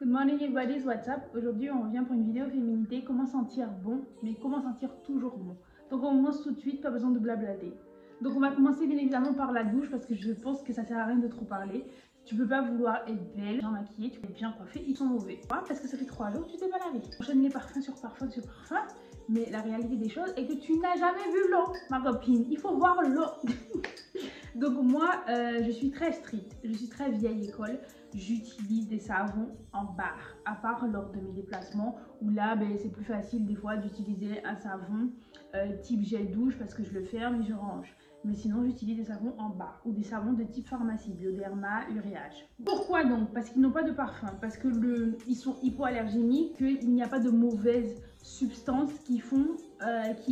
Good morning everybody, what's up? Aujourd'hui on revient pour une vidéo féminité, comment sentir bon, mais comment sentir toujours bon. Donc on commence tout de suite, pas besoin de blablater. Donc on va commencer bien évidemment par la douche parce que je pense que ça sert à rien de trop parler. Tu peux pas vouloir être belle, bien maquillée, tu peux être bien coiffée, ils sont mauvais. Pourquoi? Parce que ça fait 3 jours que tu t'es pas lavé. Tu enchaînes les parfums sur parfum sur parfum, mais la réalité des choses est que tu n'as jamais vu l'eau, ma copine. Il faut voir l'eau. Donc moi, je suis très stricte, je suis très vieille école. J'utilise des savons en barre, à part lors de mes déplacements où là c'est plus facile des fois d'utiliser un savon type gel douche parce que je le ferme et je range. Mais sinon j'utilise des savons en barre ou des savons de type pharmacie, Bioderma, Uriage. Pourquoi donc? Parce qu'ils n'ont pas de parfum, parce que ils sont hypoallergéniques, qu'il n'y a pas de mauvaises substances qui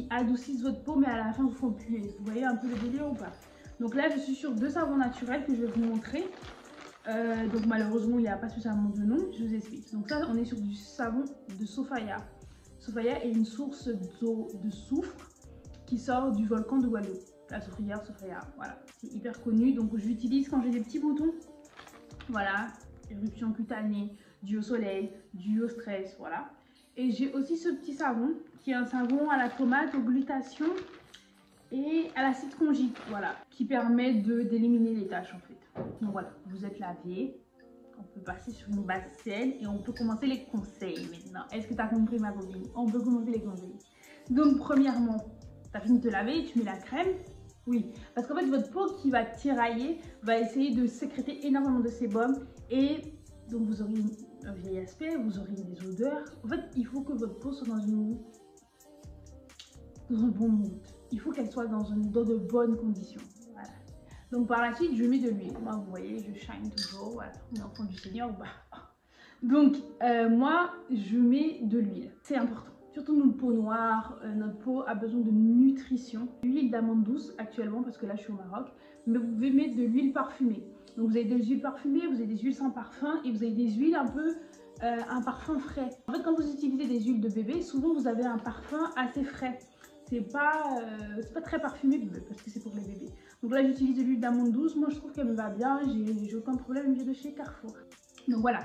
adoucissent votre peau mais à la fin vous font puer. Vous voyez un peu le délire ou pas? Donc là je suis sur 2 savons naturels que je vais vous montrer. Donc malheureusement il n'y a pas spécialement de nom, je vous explique. Donc ça on est sur du savon de Sofaya. Sofaya est une source d'eau de soufre qui sort du volcan de Guadeloupe. La soufrière Sofaya, voilà, c'est hyper connu. Donc j'utilise quand j'ai des petits boutons, voilà, éruption cutanée, dû au soleil, dû au stress, voilà. Et j'ai aussi ce petit savon qui est un savon à la tomate, au glutation et à l'acide conjugique, voilà, qui permet d'éliminer les taches en fait. Donc voilà, vous êtes lavé, on peut passer sur une base saine et on peut commencer les conseils maintenant. Est-ce que tu as compris ma copine? On peut commencer les conseils. Donc premièrement, tu as fini de te laver, tu mets la crème. Oui, parce qu'en fait votre peau qui va tirailler va essayer de sécréter énormément de sébum et donc vous aurez un vieil aspect, vous aurez des odeurs. En fait, il faut que votre peau soit dans un bon mood. Il faut qu'elle soit dans de bonnes conditions. Voilà. Donc par la suite, je mets de l'huile. Moi, vous voyez, je shine toujours. Voilà, on est enfant du Seigneur. Donc moi, je mets de l'huile. C'est important. Surtout notre peau noire, notre peau a besoin de nutrition. L'huile d'amande douce actuellement, parce que là je suis au Maroc. Mais vous pouvez mettre de l'huile parfumée. Donc vous avez des huiles parfumées, vous avez des huiles sans parfum et vous avez des huiles un peu un parfum frais. En fait, quand vous utilisez des huiles de bébé, souvent vous avez un parfum assez frais. C'est pas très parfumé parce que c'est pour les bébés. Donc là j'utilise de l'huile d'amande douce. Moi je trouve qu'elle me va bien, j'ai aucun problème, elle vient de chez Carrefour. Donc voilà,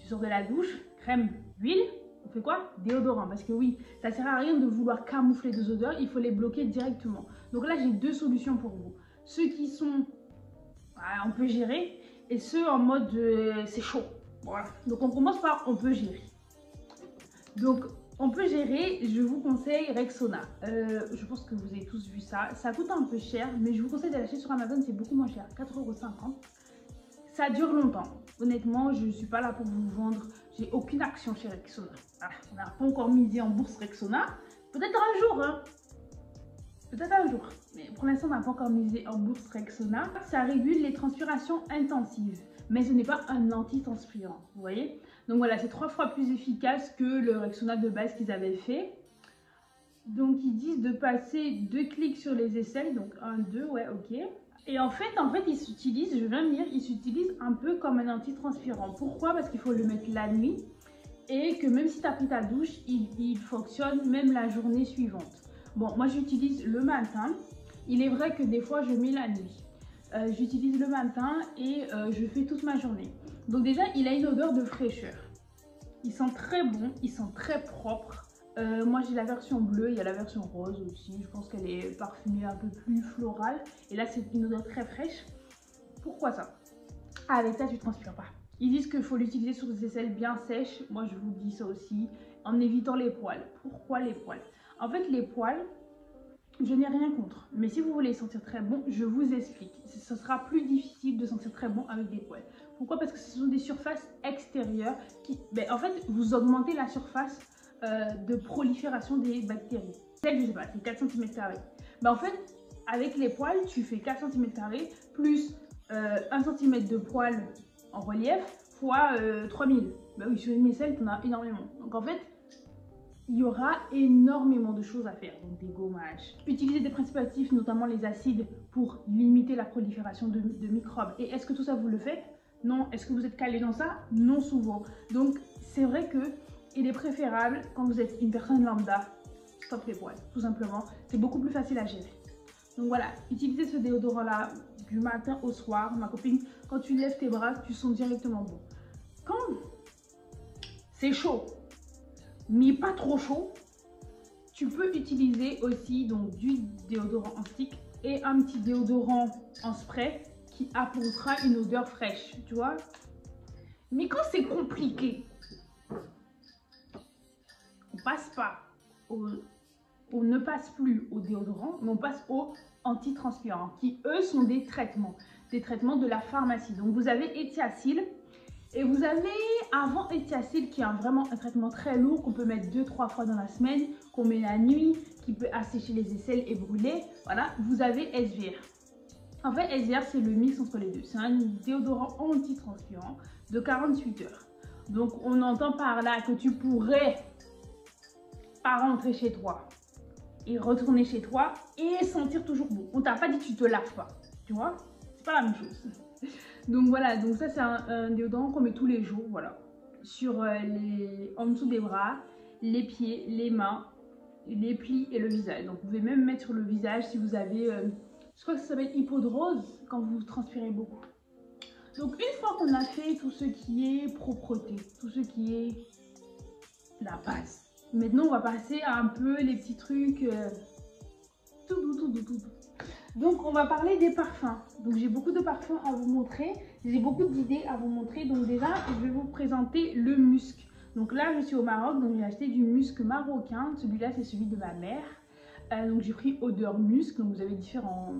tu sors de la douche, crème, huile, on fait quoi? Déodorant, parce que oui, ça sert à rien de vouloir camoufler des odeurs, il faut les bloquer directement. Donc là j'ai 2 solutions pour vous. Ceux qui sont, on peut gérer, et ceux en mode c'est chaud. Voilà, donc on commence par on peut gérer. Donc on peut gérer, je vous conseille Rexona. Je pense que vous avez tous vu ça. Ça coûte un peu cher, mais je vous conseille d'aller sur Amazon, c'est beaucoup moins cher, 4,50 €. Ça dure longtemps. Honnêtement, je ne suis pas là pour vous vendre. J'ai aucune action chez Rexona. Voilà, on n'a pas encore misé en bourse Rexona. Peut-être un jour, hein. Peut-être un jour. Mais pour l'instant, on n'a pas encore misé en bourse Rexona. Ça régule les transpirations intensives. Mais ce n'est pas un antitranspirant, vous voyez. Donc voilà, c'est 3 fois plus efficace que le Rexona de base qu'ils avaient fait. Donc ils disent de passer 2 clics sur les aisselles, donc 1, 2, ouais, ok. Et en fait ils s'utilisent, je viens de dire, ils s'utilisent un peu comme un antitranspirant. Pourquoi? Parce qu'il faut le mettre la nuit et que même si tu as pris ta douche, il fonctionne même la journée suivante. Bon, moi j'utilise le matin. Il est vrai que des fois je mets la nuit. J'utilise le matin et je fais toute ma journée. Donc déjà, il a une odeur de fraîcheur. Il sent très bon, il sent très propre. Moi j'ai la version bleue, il y a la version rose aussi. Je pense qu'elle est parfumée un peu plus florale. Et là c'est une odeur très fraîche. Pourquoi ça? Avec ça tu ne transpires pas. Ils disent qu'il faut l'utiliser sur des aisselles bien sèches. Moi je vous dis ça aussi, en évitant les poils. Pourquoi les poils? En fait les poils, je n'ai rien contre, mais si vous voulez sentir très bon, je vous explique. Ce sera plus difficile de sentir très bon avec des poils. Pourquoi? Parce que ce sont des surfaces extérieures qui, en fait, vous augmentez la surface de prolifération des bactéries. Celle, je sais pas, c'est 4 cm². En fait, avec les poils, tu fais 4 cm² plus 1 cm de poils en relief fois 3000. Oui, sur une aisselle, tu en as énormément. Donc en fait, il y aura énormément de choses à faire, donc des gommages. Utilisez des principes actifs, notamment les acides, pour limiter la prolifération de microbes. Et est-ce que tout ça vous le faites? Non. Est-ce que vous êtes calé dans ça? Non, souvent. Donc c'est vrai que il est préférable, quand vous êtes une personne lambda, stop les poils, tout simplement. C'est beaucoup plus facile à gérer. Donc voilà, utilisez ce déodorant là du matin au soir. Ma copine, quand tu lèves tes bras, tu sens directement bon. Quand c'est chaud, mais pas trop chaud. Tu peux utiliser aussi donc du déodorant en stick et un petit déodorant en spray qui apportera une odeur fraîche, tu vois. Mais quand c'est compliqué, on ne passe plus au déodorant, mais on passe au antitranspirant, qui eux sont des traitements de la pharmacie. Donc vous avez Ethiacil et vous avez avant Ethiacil qui est vraiment un traitement très lourd qu'on peut mettre 2-3 fois dans la semaine, qu'on met la nuit, qui peut assécher les aisselles et brûler. Voilà, vous avez SVR. En fait, SVR c'est le mix entre les deux. C'est un déodorant antitranspirant de 48 heures. Donc on entend par là que tu pourrais pas rentrer chez toi et retourner chez toi et sentir toujours bon. On t'a pas dit que tu te laves pas, tu vois, c'est pas la même chose. Donc voilà, donc ça c'est un déodorant qu'on met tous les jours, voilà, sur en dessous des bras, les pieds, les mains, les plis et le visage. Donc vous pouvez même mettre sur le visage si vous avez, je crois que ça s'appelle hypodrose quand vous transpirez beaucoup. Donc une fois qu'on a fait tout ce qui est propreté, tout ce qui est la base, maintenant on va passer à un peu les petits trucs tout doux. Donc on va parler des parfums. Donc j'ai beaucoup de parfums à vous montrer, j'ai beaucoup d'idées à vous montrer. Donc déjà je vais vous présenter le musc. Donc là je suis au Maroc, donc j'ai acheté du musc marocain. Celui-là c'est celui de ma mère. Donc j'ai pris odeur musc. Donc vous avez différents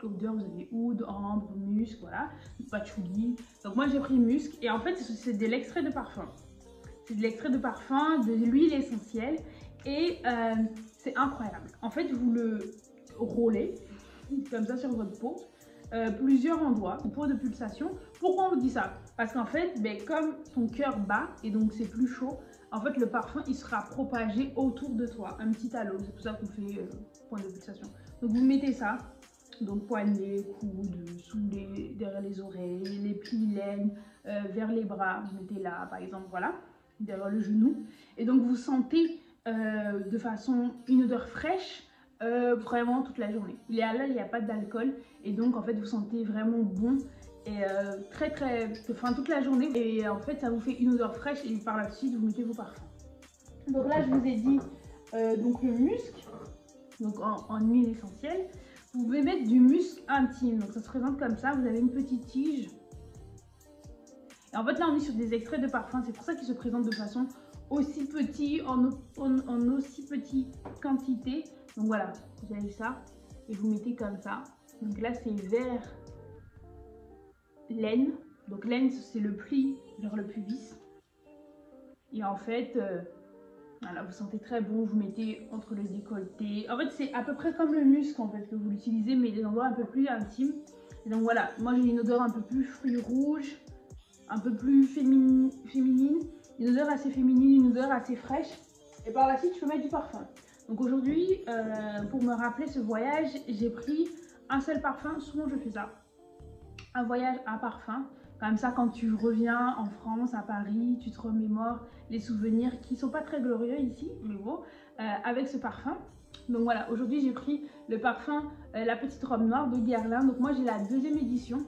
odeurs, vous avez oud, ambre, musc, voilà, patchouli. Donc moi j'ai pris musc et en fait c'est de l'extrait de parfum. C'est de l'extrait de parfum, de l'huile essentielle et c'est incroyable. En fait vous le rôlez comme ça sur votre peau, plusieurs endroits, peau de pulsation. Pourquoi on vous dit ça? Parce qu'en fait, comme ton cœur bat et donc c'est plus chaud, en fait le parfum il sera propagé autour de toi, un petit halo. C'est pour ça qu'on fait point de pulsation. Donc vous mettez ça, donc poignets, coudes, derrière les oreilles, les plis, l'aine, vers les bras, vous mettez là par exemple, voilà, derrière le genou. Et donc vous sentez de façon une odeur fraîche. Vraiment toute la journée. Il est halal, il n'y a pas d'alcool et donc en fait vous sentez vraiment bon et enfin toute la journée et en fait ça vous fait une odeur fraîche et par la suite vous mettez vos parfums. Donc là je vous ai dit donc le musc, donc en huile essentielle. Vous pouvez mettre du musc intime, donc ça se présente comme ça, vous avez une petite tige. Et en fait là on est sur des extraits de parfum, c'est pour ça qu'ils se présentent de façon aussi petit, en aussi petite quantité. Donc voilà, vous avez ça et vous mettez comme ça. Donc là c'est vers l'aine. Donc l'aine c'est le pli vers le pubis. Et en fait, voilà, vous sentez très bon, vous mettez entre le décolleté. En fait c'est à peu près comme le musc en fait que vous l'utilisez mais des endroits un peu plus intimes. Et donc voilà, moi j'ai une odeur un peu plus fruit rouge, un peu plus féminine. Une odeur assez féminine, une odeur assez fraîche. Et par la suite, je peux mettre du parfum. Donc aujourd'hui, pour me rappeler ce voyage, j'ai pris un seul parfum. Souvent, je fais ça. Un voyage à parfum. Comme ça, quand tu reviens en France, à Paris, tu te remémores les souvenirs qui ne sont pas très glorieux ici, mais bon, avec ce parfum. Donc voilà, aujourd'hui, j'ai pris le parfum La Petite Robe Noire de Guerlain. Donc moi, j'ai la deuxième édition.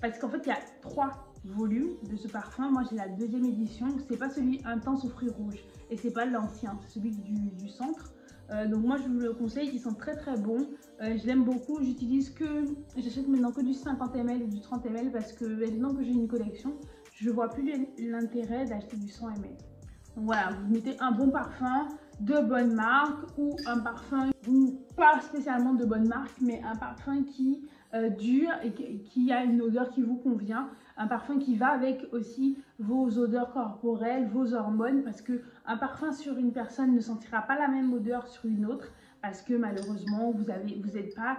Parce qu'en fait, il y a 3 volume de ce parfum. Moi j'ai la deuxième édition, c'est pas celui intense aux fruits rouges et c'est pas l'ancien, c'est celui du centre. Donc moi je vous le conseille, ils sont très bons, je l'aime beaucoup. J'achète maintenant que du 50 ml et du 30 ml parce que maintenant que j'ai une collection, je vois plus l'intérêt d'acheter du 100 ml. Donc voilà, vous mettez un bon parfum de bonne marque ou un parfum pas spécialement de bonne marque mais un parfum qui dure et qui a une odeur qui vous convient, un parfum qui va avec aussi vos odeurs corporelles, vos hormones, parce que un parfum sur une personne ne sentira pas la même odeur sur une autre parce que malheureusement vous n'êtes pas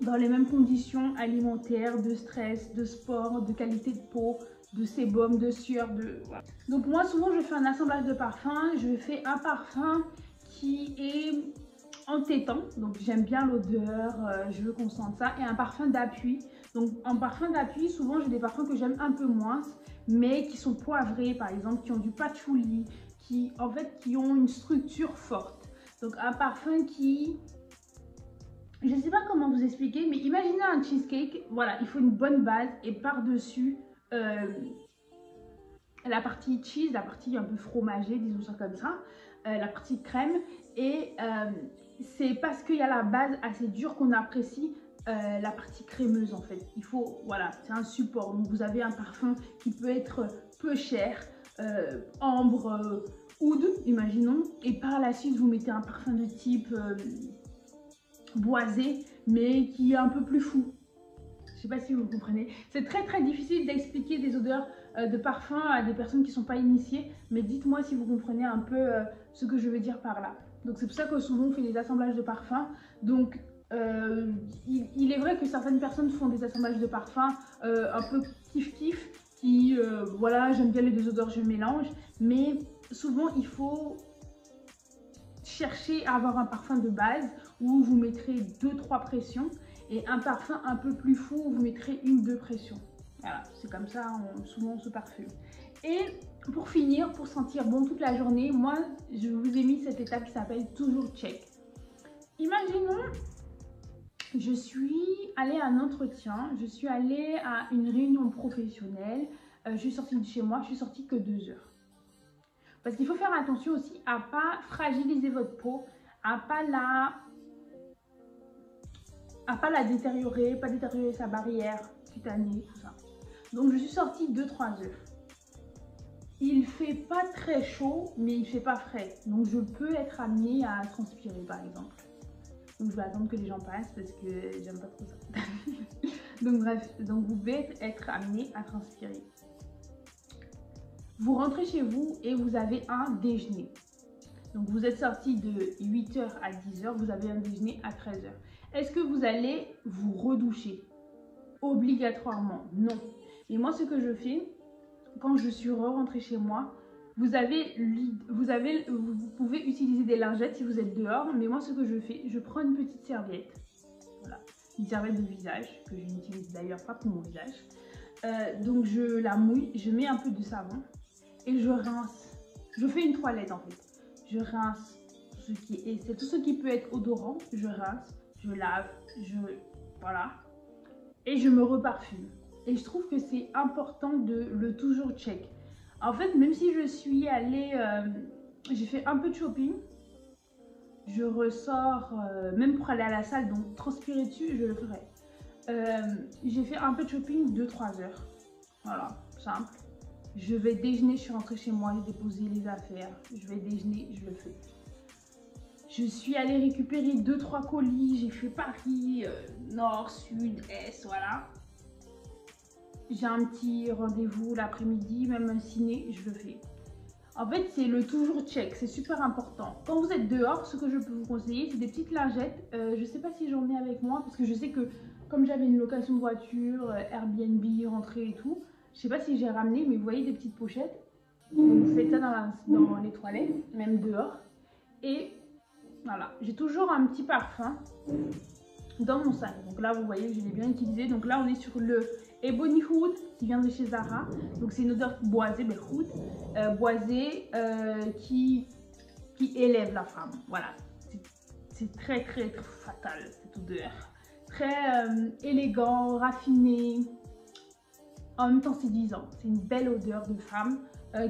dans les mêmes conditions alimentaires, de stress, de sport, de qualité de peau, de sébum, de sueur, voilà. Donc moi souvent je fais un assemblage de parfums, je fais un parfum qui est entêtant, donc j'aime bien l'odeur, je veux qu'on sente ça, et un parfum d'appui. Donc en parfum d'appui, souvent j'ai des parfums que j'aime un peu moins, mais qui sont poivrés par exemple, qui ont du patchouli, qui ont une structure forte. Donc un parfum qui, je ne sais pas comment vous expliquer, mais imaginez un cheesecake, voilà, il faut une bonne base et par-dessus la partie cheese, la partie un peu fromagée, disons ça comme ça, la partie crème. Et c'est parce qu'il y a la base assez dure qu'on apprécie la partie crémeuse en fait. Il faut, voilà, c'est un support. Donc vous avez un parfum qui peut être peu cher, ambre, oud, imaginons. Et par la suite, vous mettez un parfum de type boisé, mais qui est un peu plus fou. Je sais pas si vous comprenez. C'est très difficile d'expliquer des odeurs de parfum à des personnes qui ne sont pas initiées. Mais dites-moi si vous comprenez un peu ce que je veux dire par là. Donc c'est pour ça que souvent on fait des assemblages de parfums. Donc il est vrai que certaines personnes font des assemblages de parfums un peu kiff-kiff. Qui, voilà, j'aime bien les deux odeurs, je mélange. Mais souvent il faut chercher à avoir un parfum de base où vous mettrez 2-3 pressions. Et un parfum un peu plus fou, vous mettrez 1-2 pressions. Voilà, c'est comme ça, souvent on se parfume. Et pour finir, pour sentir bon toute la journée, moi, je vous ai mis cette étape qui s'appelle toujours check. Imaginons, je suis allée à un entretien, je suis allée à une réunion professionnelle, je suis sortie de chez moi, je suis sortie que 2 heures. Parce qu'il faut faire attention aussi à ne pas fragiliser votre peau, à pas la détériorer, pas détériorer sa barrière cutanée, tout ça. Donc je suis sortie 2-3 heures. Il fait pas très chaud, mais il fait pas frais. Donc je peux être amenée à transpirer par exemple. Donc je vais attendre que les gens passent parce que j'aime pas trop ça. Donc bref, donc vous pouvez être amené à transpirer. Vous rentrez chez vous et vous avez un déjeuner. Donc vous êtes sorti de 8h à 10h, vous avez un déjeuner à 13h. Est-ce que vous allez vous redoucher? Obligatoirement, non. Et moi, ce que je fais, quand je suis rentrée chez moi, vous pouvez utiliser des lingettes si vous êtes dehors. Mais moi, ce que je fais, je prends une petite serviette. Voilà, une serviette de visage, que je n'utilise d'ailleurs pas pour mon visage. Donc je la mouille, je mets un peu de savon et je rince. Je fais une toilette en fait. Je rince c'est tout ce qui peut être odorant. Je rince, je lave, voilà. Et je me reparfume. Et je trouve que c'est important de le toujours check. En fait, même si je suis allée, j'ai fait un peu de shopping, je ressors, même pour aller à la salle, donc transpirer dessus, je le ferai. J'ai fait un peu de shopping 2-3 heures. Voilà, simple. Je vais déjeuner, je suis rentrée chez moi, j'ai déposé les affaires. Je vais déjeuner, je le fais. Je suis allée récupérer 2-3 colis, j'ai fait Paris, nord, sud, est, voilà. J'ai un petit rendez-vous l'après-midi, même un ciné, je le fais. En fait, c'est le toujours check, c'est super important. Quand vous êtes dehors, ce que je peux vous conseiller, c'est des petites lingettes. Je ne sais pas si j'en ai avec moi, parce que je sais que comme j'avais une location de voiture, Airbnb, rentrée et tout, je ne sais pas si j'ai ramené, mais vous voyez des petites pochettes. Vous faites ça dans les toilettes, même dehors. Et voilà, j'ai toujours un petit parfum dans mon sac. Donc là, vous voyez, je l'ai bien utilisé. Donc là, on est sur le Ebony Oud qui vient de chez Zara. Donc c'est une odeur boisée, mais oud, boisée qui élève la femme. Voilà, c'est très fatal cette odeur. Très élégant, raffiné. En même temps séduisant. C'est une belle odeur de femme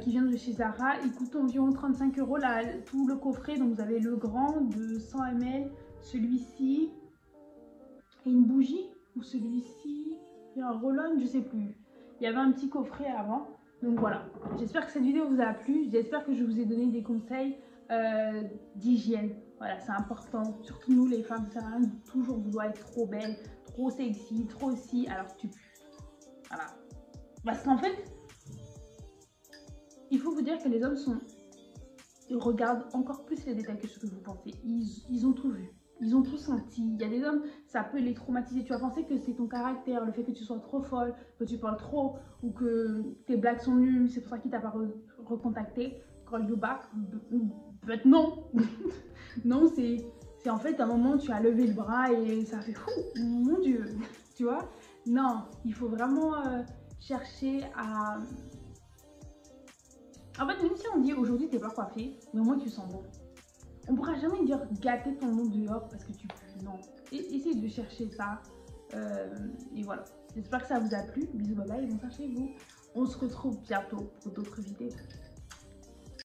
qui vient de chez Zara. Il coûte environ 35 € là, tout le coffret. Donc vous avez le grand de 100 ml, celui-ci et une bougie, ou celui-ci et un roll-on, je sais plus. Il y avait un petit coffret avant. Donc voilà, j'espère que cette vidéo vous a plu. J'espère que je vous ai donné des conseils d'hygiène. Voilà, c'est important. Surtout nous les femmes, ça sert à rien de toujours vouloir être trop belle, trop sexy, trop si, alors que tu pues. Voilà. Parce qu'en fait, il faut vous dire que les hommes ils regardent encore plus les détails que ce que vous pensez. Ils ont tout vu. Ils ont tout senti. Il y a des hommes, ça peut les traumatiser. Tu vas penser que c'est ton caractère, le fait que tu sois trop folle, que tu parles trop ou que tes blagues sont nulles. C'est pour ça qu'il t'a pas recontacté. Call you back. But non. Non, c'est en fait un moment où tu as levé le bras et ça fait fou. Mon Dieu. Tu vois? Non, il faut vraiment chercher à... En fait, même si on dit aujourd'hui t'es pas coiffée, mais au moins tu sens bon. On pourra jamais dire gâter ton nom dehors parce que tu pues. Non. Essayez de chercher ça. Et voilà. J'espère que ça vous a plu. Bisous, bye bye. Bonsoir chez vous. On se retrouve bientôt pour d'autres vidéos.